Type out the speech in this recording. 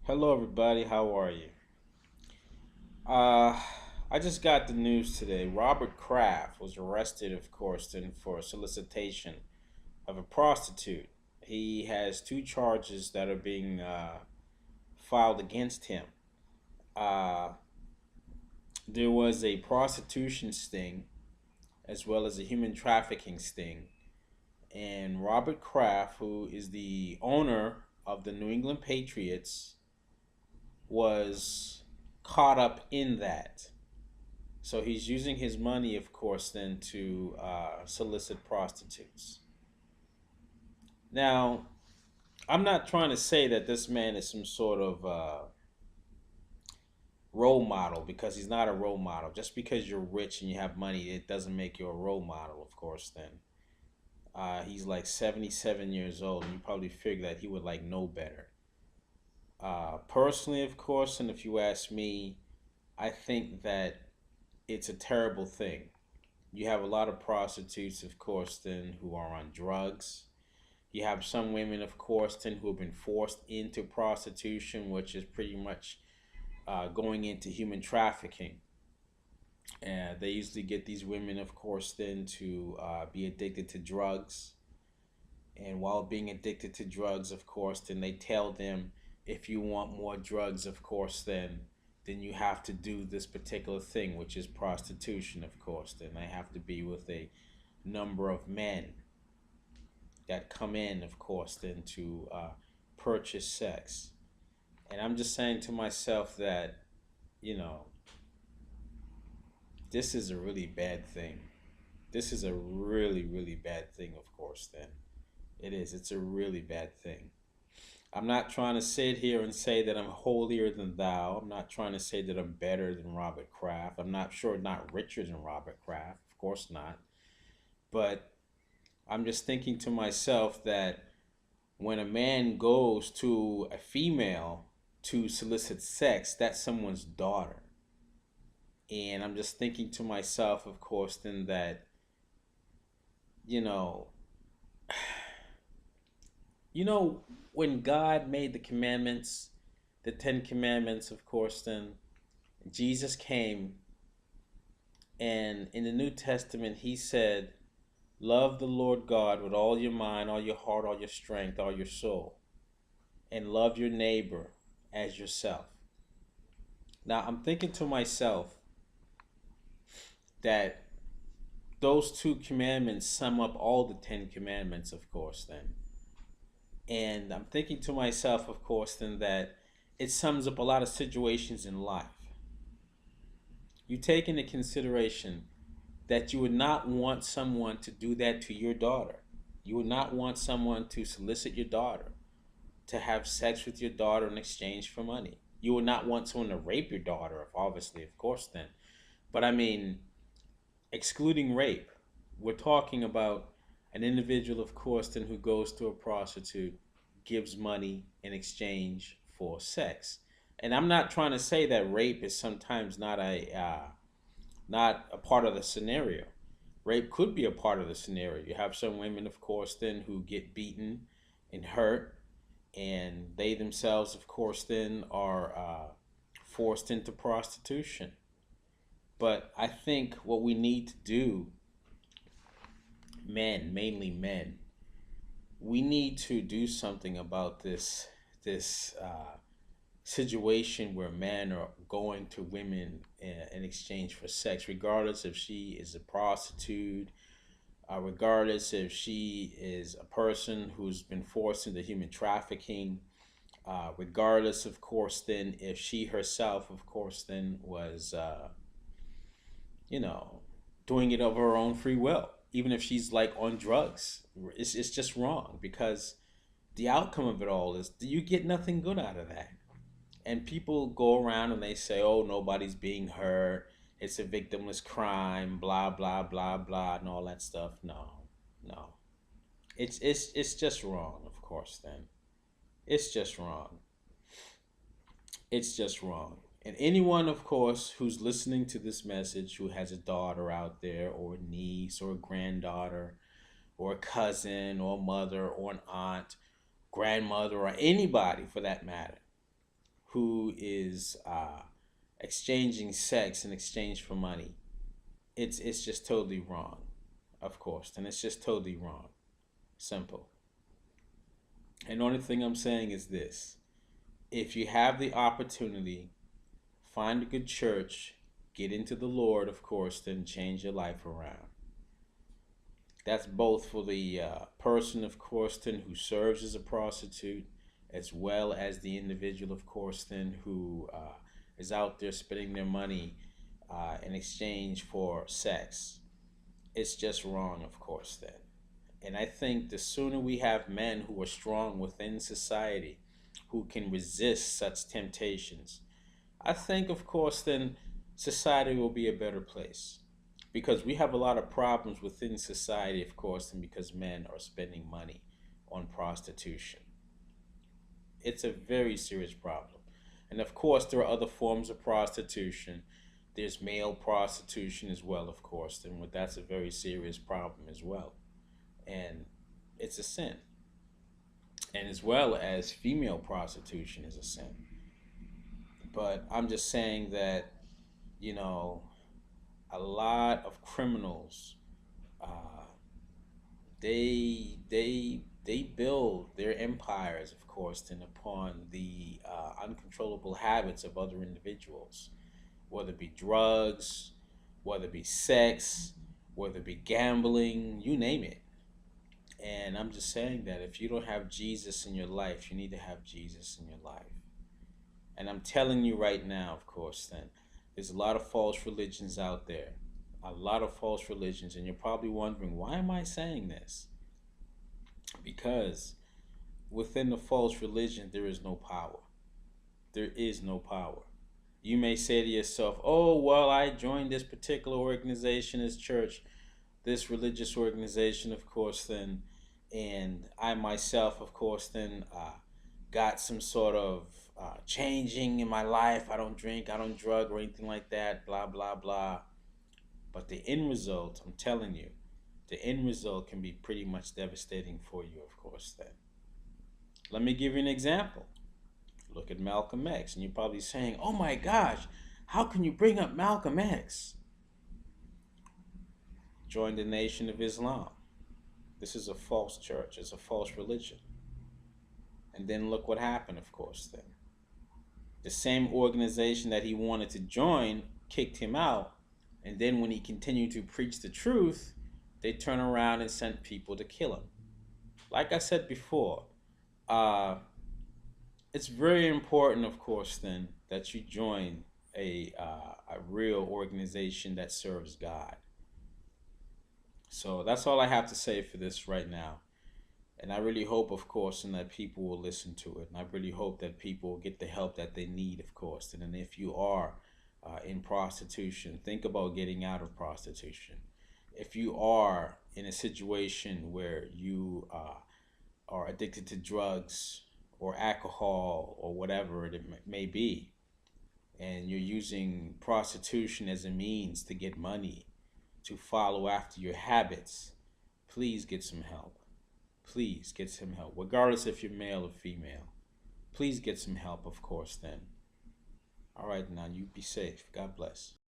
Hello, everybody. How are you? Uh, I just got the news today. Robert Kraft was arrested, of course, then for solicitation of a prostitute. He has two charges that are being filed against him. Uh, there was a prostitution sting as well as a human trafficking sting. And Robert Kraft, who is the owner of the New England Patriots, was caught up in that. So he's using his money, of course, then to solicit prostitutes. Now, I'm not trying to say that this man is some sort of role model because he's not a role model. Just because you're rich and you have money, it doesn't make you a role model, of course, then. He's like 77 years old, and you probably figure that he would like know better. Personally, of course, and if you ask me, I think that it's a terrible thing. You have a lot of prostitutes, of course, then who are on drugs. You have some women, of course, then who have been forced into prostitution, which is pretty much going into human trafficking. And they usually get these women, of course, then to be addicted to drugs. And while being addicted to drugs, of course, then they tell them if you want more drugs, of course, then you have to do this particular thing, which is prostitution, of course. Then they have to be with a number of men that come in, of course, then to purchase sex. And I'm just saying to myself that, you know, this is a really bad thing. This is a really, really bad thing, of course, then. It is. It's a really bad thing. I'm not trying to sit here and say that I'm holier than thou. I'm not trying to say that I'm better than Robert Kraft. I'm not sure not richer than Robert Kraft. Of course not. But I'm just thinking to myself that when a man goes to a female to solicit sex, that's someone's daughter. And I'm just thinking to myself, of course, then that, you know, you know, when God made the commandments, the Ten Commandments, of course, then Jesus came, and in the New Testament, he said, love the Lord God with all your mind, all your heart, all your strength, all your soul, and love your neighbor as yourself. Now, I'm thinking to myself that those two commandments sum up all the Ten Commandments, of course, then. And I'm thinking to myself, of course, then that it sums up a lot of situations in life. You take into consideration that you would not want someone to do that to your daughter. You would not want someone to solicit your daughter, to have sex with your daughter in exchange for money. You would not want someone to rape your daughter, obviously, of course, then. But I mean, excluding rape, we're talking about an individual, of course, then who goes to a prostitute, gives money in exchange for sex. And I'm not trying to say that rape is sometimes not a part of the scenario. Rape could be a part of the scenario. You have some women, of course, then who get beaten and hurt, and they themselves, of course, then are forced into prostitution. But I think what we need to do, men, mainly men, we need to do something about this situation where men are going to women in exchange for sex, regardless if she is a prostitute, regardless if she is a person who's been forced into human trafficking, regardless, of course, then if she herself, of course, then was, you know, doing it of her own free will, even if she's like on drugs. It's just wrong because the outcome of it all is you get nothing good out of that. And people go around and they say, oh, nobody's being hurt. It's a victimless crime, blah, blah, blah, blah, and all that stuff. No, no. It's just wrong, of course, then. It's just wrong. It's just wrong. And anyone, of course, who's listening to this message who has a daughter out there, or a niece, or a granddaughter, or a cousin, or a mother, or an aunt, grandmother, or anybody for that matter, who is exchanging sex in exchange for money. It's just totally wrong, of course, and it's just totally wrong. Simple. And the only thing I'm saying is this: if you have the opportunity, find a good church, get into the Lord, of course, then change your life around. That's both for the person, of course, then who serves as a prostitute, as well as the individual, of course, then who is out there spending their money in exchange for sex. It's just wrong, of course, then. And I think the sooner we have men who are strong within society, who can resist such temptations, I think, of course, then society will be a better place. Because we have a lot of problems within society, of course, and because men are spending money on prostitution. It's a very serious problem. And of course, there are other forms of prostitution. There's male prostitution as well, of course, and that's a very serious problem as well. And it's a sin. And as well as female prostitution is a sin. But I'm just saying that, you know, a lot of criminals, uh, they build their empires, of course, then upon the uncontrollable habits of other individuals, whether it be drugs, whether it be sex, whether it be gambling, you name it. And I'm just saying that if you don't have Jesus in your life, you need to have Jesus in your life. And I'm telling you right now, of course, then there's a lot of false religions out there. A lot of false religions. And you're probably wondering, why am I saying this? Because within the false religion, there is no power. There is no power. You may say to yourself, oh, well, I joined this particular organization, this church, this religious organization, of course, then, and I myself, of course, then got some sort of changing in my life. I don't drink, I don't drug or anything like that, blah, blah, blah. But the end result, I'm telling you, the end result can be pretty much devastating for you, of course, then. Let me give you an example. Look at Malcolm X, and you're probably saying, oh my gosh, how can you bring up Malcolm X? Join the Nation of Islam. This is a false church, it's a false religion. And then look what happened, of course, then. The same organization that he wanted to join kicked him out, and then when he continued to preach the truth, they turned around and sent people to kill him. Like I said before, it's very important, of course, then, that you join a real organization that serves God. So that's all I have to say for this right now. And I really hope, of course, and that people will listen to it. And I really hope that people will get the help that they need, of course. And if you are in prostitution, think about getting out of prostitution. If you are in a situation where you are addicted to drugs or alcohol or whatever it may be, and you're using prostitution as a means to get money, to follow after your habits, please get some help. Please get some help, regardless if you're male or female. Please get some help, of course, then. All right, now you be safe. God bless.